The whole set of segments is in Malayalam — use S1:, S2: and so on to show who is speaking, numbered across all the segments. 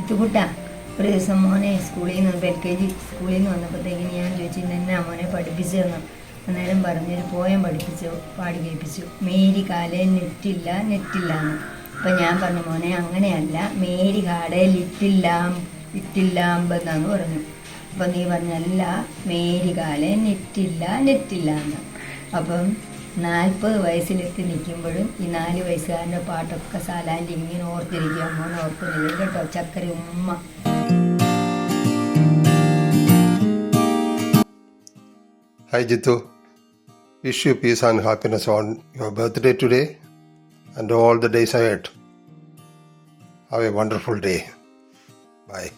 S1: ഇത്തുകുട്ടാ ഒരു ദിവസം മോനെ സ്കൂളിൽ നിന്ന് LKG സ്കൂളിൽ നിന്ന് വന്നപ്പോഴത്തേക്ക് ഞാൻ ചോദിച്ചു എന്നെ മോനെ പഠിപ്പിച്ചു തന്നു. അന്നേരം പറഞ്ഞൊരു പോയം പഠിപ്പിച്ചു, പാടി കേൾപ്പിച്ചു. മേരി കാലേ നെറ്റില്ല നെറ്റില്ലാന്ന്. അപ്പം ഞാൻ പറഞ്ഞു മോനെ അങ്ങനെയല്ല, മേരി കാടേ ലിറ്റില്ലാമ്പെന്നാന്ന് പറഞ്ഞു. അപ്പം നീ പറഞ്ഞല്ല, മേരി കാലേ നെറ്റില്ലാന്ന്. അപ്പം 40 വയസ്സിലെത്തി നിൽക്കുമ്പോഴും ഈ 4 വയസ്സുകാരൻ്റെ പാട്ടൊക്കെ സാലാൻ്റെ ഇങ്ങനെ ഓർത്തിരിക്കുക. മോനെ ഓർക്കുന്നില്ല കേട്ടോ, ചക്കര ഉമ്മ.
S2: Hi Jitu, wish you peace and happiness on your birthday today and all the days ahead. Have a wonderful day. Bye.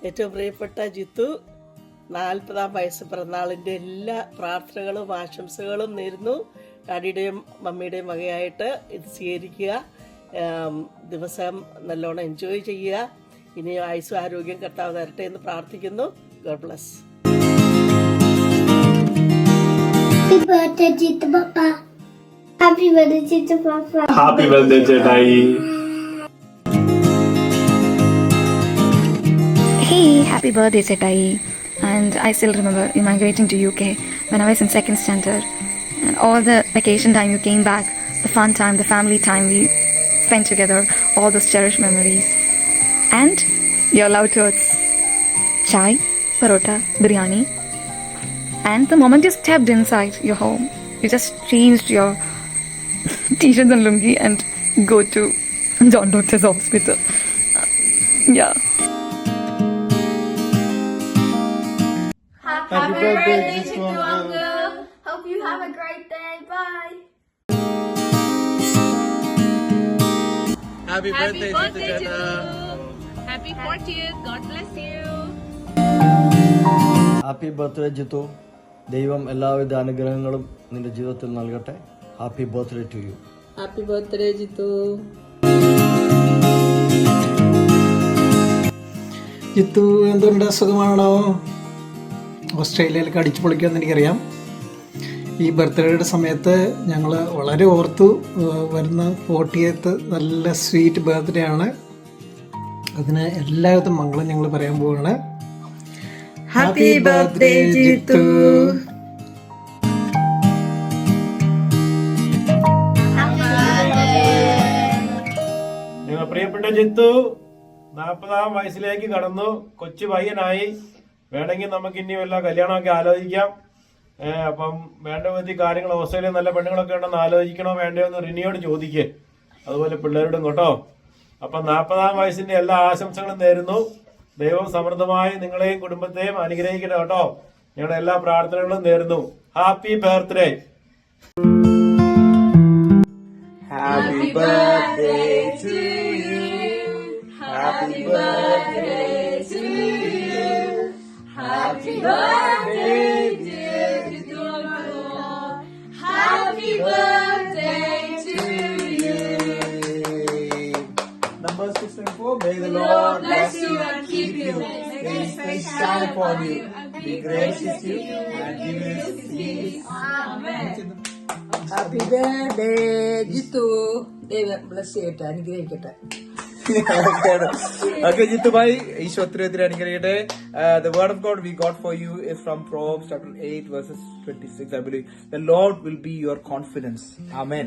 S3: ഏറ്റവും പ്രിയപ്പെട്ട ജിത്തു, 40ാം വയസ്സ് പിറന്നാളിൻ്റെ എല്ലാ പ്രാർത്ഥനകളും ആശംസകളും നേരുന്നു. ഡാഡിയുടെയും മമ്മിയുടെയും വകയായിട്ട് ഇത് സ്വീകരിക്കുക. ദിവസം നല്ലോണം എൻജോയ് ചെയ്യുക. ഇനി ആയുസ്സും ആരോഗ്യം കർത്താവ് തരട്ടെ എന്ന് പ്രാർത്ഥിക്കുന്നു. God bless.
S4: Happy birthday, Jitu Papa. Happy birthday, Jitu Papa.
S5: Happy birthday, Chetai.
S6: Hey, happy birthday, Chetai. And I still remember you migrating to UK when I was in 2nd standard. And all the vacation time you came back, the fun time, the family time we spent together, all those cherished memories. And your loved words, chai, parota, biryani. And the moment you stepped inside your home, you just changed your t-shirts and lungi and go to John Doctor's hospital. Yeah.
S4: Happy birthday, Jitu Uncle. Hope you have a great day. Bye.
S5: Happy birthday, Jitu.
S7: Happy 40th. God bless you.
S8: Happy birthday Jithu. ദൈവം എല്ലാവിധ അനുഗ്രഹങ്ങളും നിന്റെ ജീവിതത്തിൽ നൽകട്ടെ. Happy birthday to you.
S3: Happy birthday Jithu.
S9: Jithu എന്തുകൊണ്ട് സുഖമാണോ? ഓസ്ട്രേലിയയിലൊക്കെ അടിച്ചു പൊളിക്കുമെന്ന് എനിക്കറിയാം. ഈ ബർത്ത്ഡേയുടെ സമയത്ത് ഞങ്ങൾ വളരെ ഓർത്തു. വരുന്ന 40th നല്ല സ്വീറ്റ് ബർത്ത്ഡേ ആണ്. അതിന് എല്ലാവിധ മംഗളം ഞങ്ങൾ പറയാൻ പോവുകയാണ്. Happy birthday Jithu.
S5: നിങ്ങൾ പ്രിയപ്പെട്ട ജിത്തു 40ാം വയസ്സിലേക്ക് കടന്നു, കൊച്ചു പയ്യനായി. വേണമെങ്കിൽ നമുക്ക് ഇനി വല്ല കല്യാണമൊക്കെ ആലോചിക്കാം. അപ്പം വേണ്ട വിധി കാര്യങ്ങൾ ഓസ്ട്രേലിയ നല്ല പെണ്ണുങ്ങളൊക്കെ ഉണ്ടെന്ന് ആലോചിക്കണോ വേണ്ടയോ എന്ന് റിനിയോട് ചോദിക്കേ, അതുപോലെ പിള്ളേരോടും കേട്ടോ. അപ്പം 40ാം വയസ്സിന്റെ എല്ലാ ആശംസകളും നേരുന്നു. ദൈവം സമൃദ്ധമായി നിങ്ങളെയും കുടുംബത്തെയും അനുഗ്രഹിക്കട്ടെ കേട്ടോ. ഞങ്ങളുടെ എല്ലാ പ്രാർത്ഥനകളും നേരുന്നു. Happy birthday.
S8: Happy birthday to you. Happy birthday to you. Happy birthday dear Jithu uncle. Happy birthday to you. Number 6 and 4. May the Lord bless you and keep you. May His face shine upon you, be gracious to you, and give you His peace. Amen.
S3: Happy birthday Jithu. ദൈവം ബ്ലസ് ചെയ്യട്ടെ, അനുഗ്രഹിക്കട്ടെ.
S8: Okay, Jitu bhai, Ishwar ഒത്തിരി അനുഗ്രഹിക്കട്ടെ. The word of God we got for you is from Proverbs chapter 8 verses 26. I believe the Lord will be your confidence. Amen.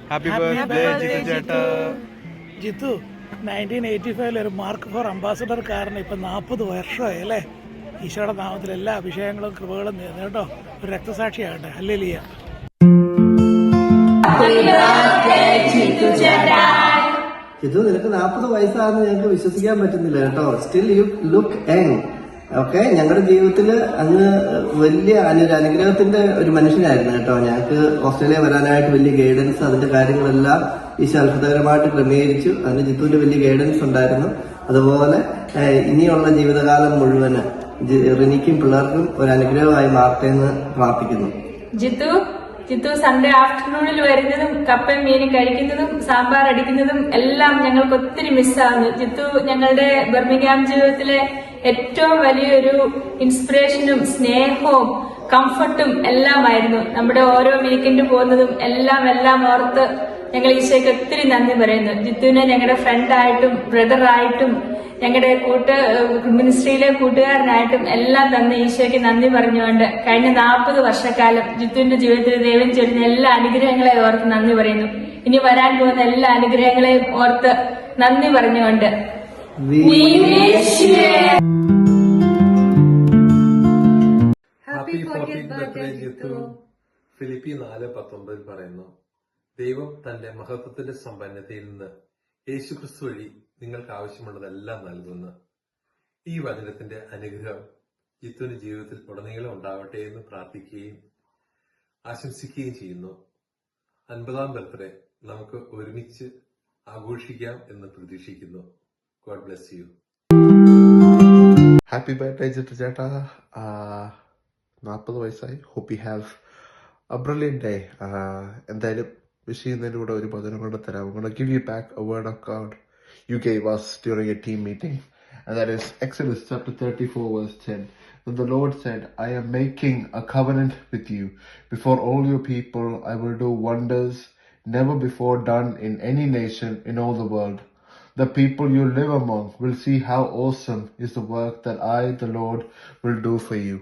S5: Happy birthday Jithu ചേട്ടാ.
S9: ജിത്തു 1985 ഒരു മാർക്ക് ഫോർ അംബാസഡർ കാരന് ഇപ്പം 40 വർഷമായി അല്ലേ? ഈശോയുടെ നാമത്തിൽ എല്ലാ അഭിഷേകങ്ങളും കൃപകളും നേരുന്നു കേട്ടോ. ഒരു രക്തസാക്ഷിയാകട്ടെ. ഹല്ലേലൂയ.
S8: ജിത്തു, നിനക്ക് 40 വയസ്സാണെന്ന് ഞങ്ങൾക്ക് വിശ്വസിക്കാൻ പറ്റുന്നില്ല കേട്ടോ. Still you look young. Okay, ഞങ്ങളുടെ ജീവിതത്തിൽ അങ്ങ് വലിയ അനുഗ്രഹത്തിന്റെ ഒരു മനുഷ്യനായിരുന്നു കേട്ടോ. ഞങ്ങൾക്ക് ഓസ്ട്രേലിയ വരാനായിട്ട് വലിയ ഗൈഡൻസ്, അതിന്റെ കാര്യങ്ങളെല്ലാം ഈശോ അത്ഭുതകരമായിട്ട് ക്രമീകരിച്ചു. അതിന് ജിത്തുവിന്റെ വലിയ ഗൈഡൻസ് ഉണ്ടായിരുന്നു. അതുപോലെ ഇനിയുള്ള ജീവിതകാലം മുഴുവന് റിനിക്കും പിള്ളേർക്കും ഒരു അനുഗ്രഹമായി മാറട്ടെ എന്ന് പ്രാർത്ഥിക്കുന്നു.
S7: ജിത്തു സൺഡേ ആഫ്റ്റർനൂണിൽ വരുന്നതും കപ്പയും മീനും കഴിക്കുന്നതും സാമ്പാർ അടിക്കുന്നതും എല്ലാം ഞങ്ങൾക്ക് ഒത്തിരി മിസ്സാവുന്നു. ജിത്തു ഞങ്ങളുടെ ബർമിംഗ്ഹാം ജീവിതത്തിലെ ഏറ്റവും വലിയൊരു ഇൻസ്പിറേഷനും സ്നേഹവും കംഫർട്ടും എല്ലാമായിരുന്നു. നമ്മുടെ ഓരോ വീക്കെൻഡ് പോകുന്നതും എല്ലാം ഓർത്ത് ഞങ്ങൾ ഈശോയ്ക്ക് ഒത്തിരി നന്ദി പറയുന്നു. ജിത്തുവിനെ ഞങ്ങളുടെ ഫ്രണ്ടായിട്ടും ബ്രദറായിട്ടും ഞങ്ങളുടെ മിനിസ്ട്രിയിലെ കൂട്ടുകാരനായിട്ടും എല്ലാം തന്ന് ഈശോയ്ക്ക് നന്ദി പറഞ്ഞുകൊണ്ട് കഴിഞ്ഞ 40 വർഷക്കാലം ജിത്തുവിന്റെ ജീവിതത്തിൽ ദൈവം ചൊരിഞ്ഞ എല്ലാ അനുഗ്രഹങ്ങളെയും ഓർത്ത് നന്ദി പറയുന്നു. ഇനി വരാൻ പോകുന്ന എല്ലാ അനുഗ്രഹങ്ങളെയും ഓർത്ത് നന്ദി പറഞ്ഞുകൊണ്ട്
S10: happy 40th birthday Jithu. Philippi 4:19 പറയുന്നു, ദൈവം തന്റെ മഹത്വത്തിന്റെ സമ്പന്നതയിൽ നിന്ന് യേശുക്രിസ്തു വഴി നിങ്ങൾക്ക് ആവശ്യമുള്ളതെല്ലാം നൽകുന്നു. ഈ വചനത്തിന്റെ അനുഗ്രഹം ജിത്തുവിന്റെ ജീവിതത്തിൽ ഉടനീളം ഉണ്ടാവട്ടെ എന്ന് പ്രാർത്ഥിക്കുകയും ആശംസിക്കുകയും ചെയ്യുന്നു. 50ാം ബർത്ത്ഡേ നമുക്ക് ഒരുമിച്ച് ആഘോഷിക്കാം എന്ന് പ്രതീക്ഷിക്കുന്നു. God bless you.
S11: Happy birthday Jithu ചേട്ടാ. 40 വയസ്സായി. Hope you have a brilliant day. എന്തായാലും വിഷ് ചെയ്യുന്നതിൻ്റെ കൂടെ ഒരു വചനം കൊണ്ട് തരാം. I'm going to give you back a word of God you gave us during a team meeting, and that is Exodus chapter 34 verse 10. Then the Lord said, I am making a covenant with you. Before all your people I will do wonders never before done in any nation in all the world. The people you live among will see how awesome is the work that I, the Lord, will do for you.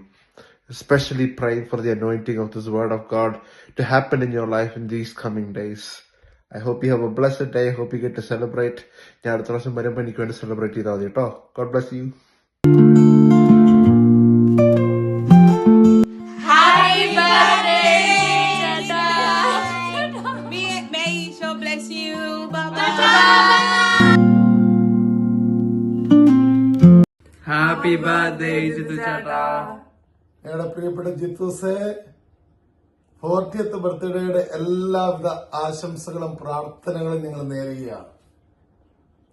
S11: Especially praying for the anointing of this word of God to happen in your life in these coming days. I hope you have a blessed day. I hope you get to celebrate. ഞാൻ അടുത്ത പ്രാവശ്യം വരുമ്പോൾ എനിക്ക് വേണ്ടി സെലിബ്രേറ്റ് ചെയ്താൽ മതി കേട്ടോ. God bless you.
S7: Happy birthday, Jada.
S12: May Isho bless you. Bye-bye.
S10: Happy birthday Jithu ചേട്ടാ.
S13: ഞങ്ങളുടെ പ്രിയപ്പെട്ട ജിത്തുസെ, 40th ബർത്ത്ഡേയുടെ എല്ലാവിധ ആശംസകളും പ്രാർത്ഥനകളും നിങ്ങൾ നേരുകയാണ്.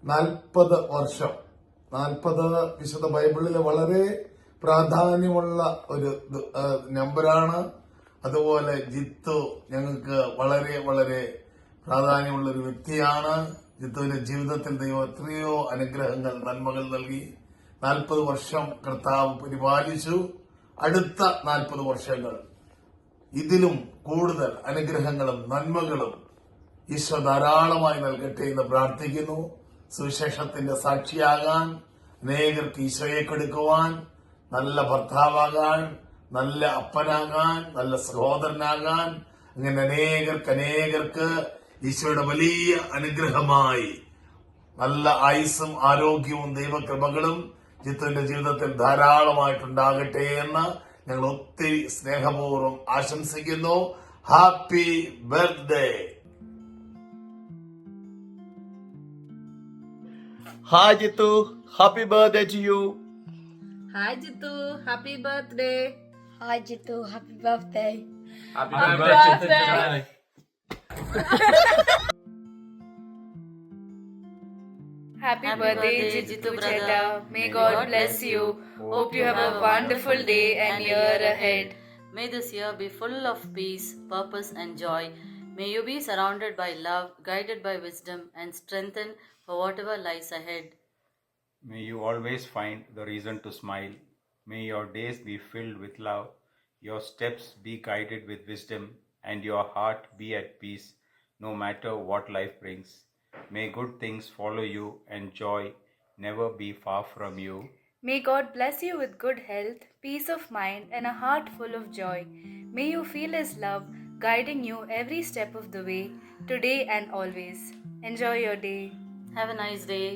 S13: 40 വർഷം, 40 വിശുദ്ധ ബൈബിളിലെ വളരെ പ്രാധാന്യമുള്ള ഒരു നമ്പറാണ്. അതുപോലെ ജിത്തു ഞങ്ങൾക്ക് വളരെ വളരെ പ്രാധാന്യമുള്ള ഒരു വ്യക്തിയാണ്. ജിത്തുവിന്റെ ജീവിതത്തിൽ ദൈവം എത്രയോ അനുഗ്രഹങ്ങൾ, നന്മകൾ നൽകി. 40 വർഷം കർത്താവ് പരിപാലിച്ചു. അടുത്ത 40 വർഷങ്ങൾ ഇതിലും കൂടുതൽ അനുഗ്രഹങ്ങളും നന്മകളും ഈശോ ധാരാളമായി നൽകട്ടെ എന്ന് പ്രാർത്ഥിക്കുന്നു. സുവിശേഷത്തിന്റെ സാക്ഷിയാകാൻ, അനേകർക്ക് ഈശോയെ കൊടുക്കുവാൻ, നല്ല ഭർത്താവാകാൻ, നല്ല അപ്പനാകാൻ, നല്ല സഹോദരനാകാൻ, അങ്ങനെ അനേകർക്ക് ഈശോയുടെ വലിയ അനുഗ്രഹമായി നല്ല ആയുസ്സും ആരോഗ്യവും ദൈവകൃപകളും ജിത്തുവിന്റെ ജീവിതത്തിൽ ധാരാളമായിട്ടുണ്ടാകട്ടെ എന്ന് ഞങ്ങൾ ഒത്തിരി സ്നേഹപൂർവ്വം ആശംസിക്കുന്നു. Happy birthday.
S10: Hi Jitu, happy birthday to you.
S12: Hi Jitu, happy birthday.
S4: Hi Jitu, happy birthday.
S10: Happy birthday.
S14: Happy birthday, Jitu Cheta. May God bless you. Hope you have a wonderful day and year ahead.
S15: May this year be full of peace, purpose, and joy. May you be surrounded by love, guided by wisdom, and strengthened for whatever lies ahead.
S16: May you always find the reason to smile. May your days be filled with love, your steps be guided with wisdom, and your heart be at peace, no matter what life brings. May good things follow you and joy never be far from you.
S14: May God bless you with good health, peace of mind, and a heart full of joy. May you feel His love guiding you every step of the way, today and always. Enjoy your day.
S15: Have a nice day.